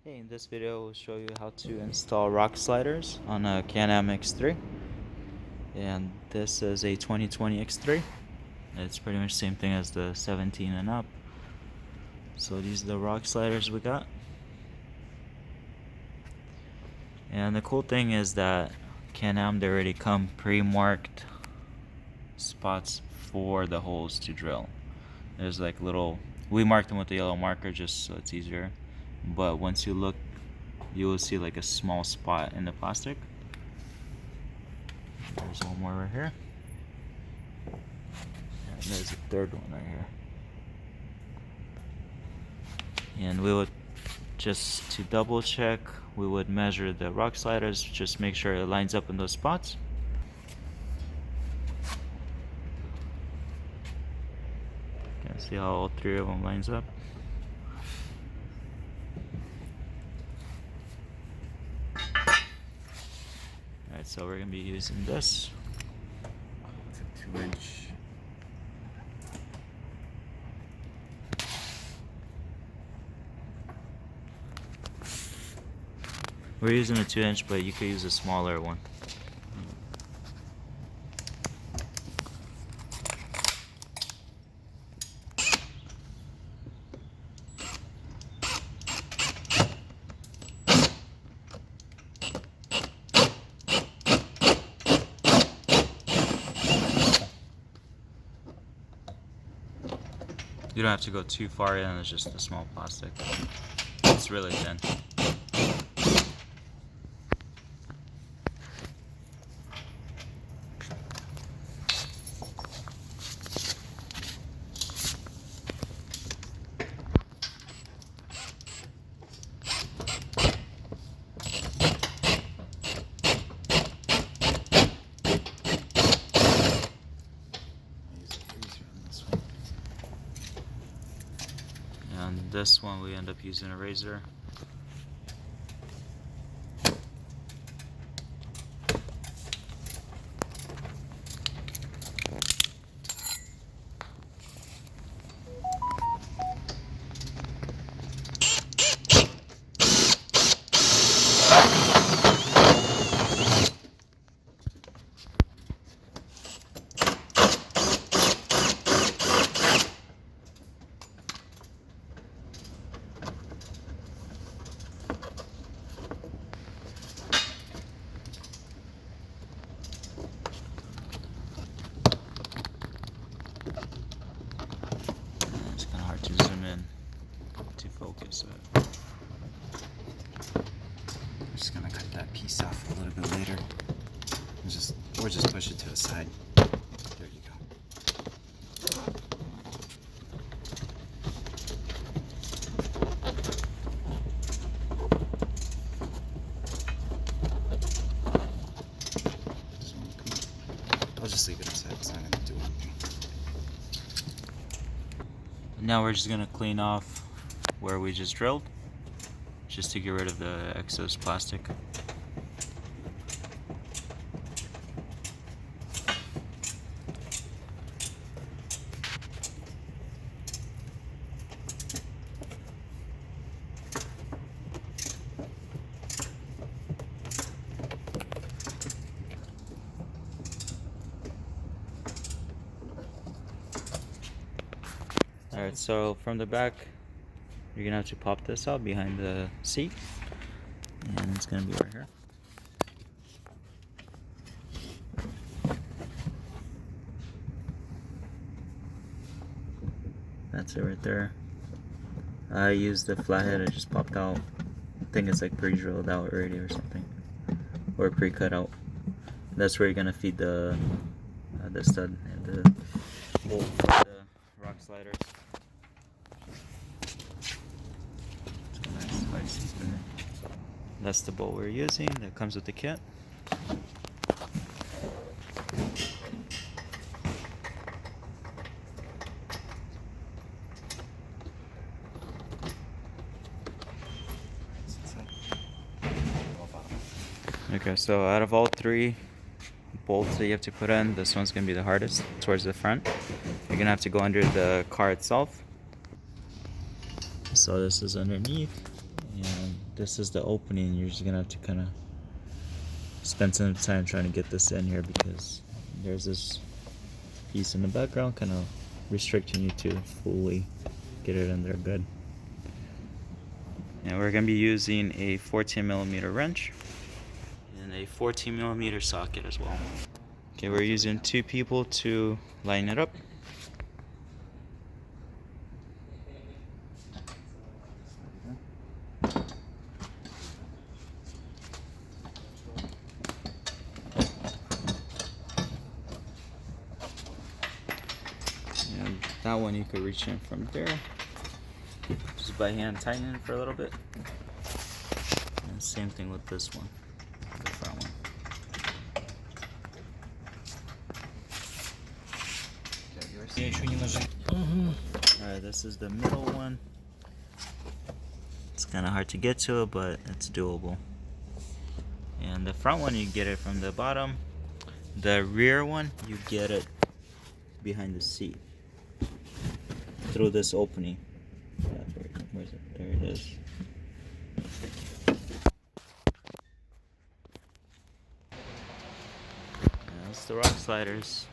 Hey, in this video we'll show you how to install rock sliders on a Can-Am X3. And this is a 2020 X3. It's pretty much the same thing as the 17 and up. So these are the rock sliders we got. And the cool thing is that Can-Am, they already come pre-marked spots for the holes to drill. There's like we marked them with the yellow marker just so it's easier. But once you look, you will see like a small spot in the plastic. There's one more right here. And there's a third one right here. And we would, just to double check, we would measure the rock sliders, just make sure it lines up in those spots. You can see how all three of them lines up. Alright, so we're going to be using this. It's a 2-inch. We're using a 2-inch, but you could use a smaller one. You don't have to go too far in, it's just a small plastic. It's really thin. And this one we end up using a razor. It's kind of hard to zoom in to focus it. I'm just gonna cut that piece off a little bit later. Or just push it to the side. There you go. I'll just leave it aside. It's not gonna do anything. Now we're just going to clean off where we just drilled, just to get rid of the excess plastic. Alright, so from the back, you're gonna have to pop this out behind the seat, and it's gonna be right here. That's it right there. I used the flathead, it just popped out. I think it's like pre-drilled out already or something, or pre-cut out. That's where you're gonna feed the stud and the bolt for the rock sliders. That's the bolt we're using, that comes with the kit. Okay, so out of all three bolts that you have to put in, this one's going to be the hardest towards the front. You're going to have to go under the car itself. So this is underneath, and this is the opening. You're just gonna have to kind of spend some time trying to get this in here because there's this piece in the background kind of restricting you to fully get it in there good. And we're gonna be using a 14mm wrench and a 14mm socket as well. Okay, we're using 2 people to line it up. And that one you could reach in from there, just by hand tighten it for a little bit. And same thing with this one, the front one. Alright, this is the middle one. It's kind of hard to get to it, but it's doable. And the front one, you get it from the bottom. The rear one, you get it behind the seat through this opening. Where is it? There it is. That's the rock sliders.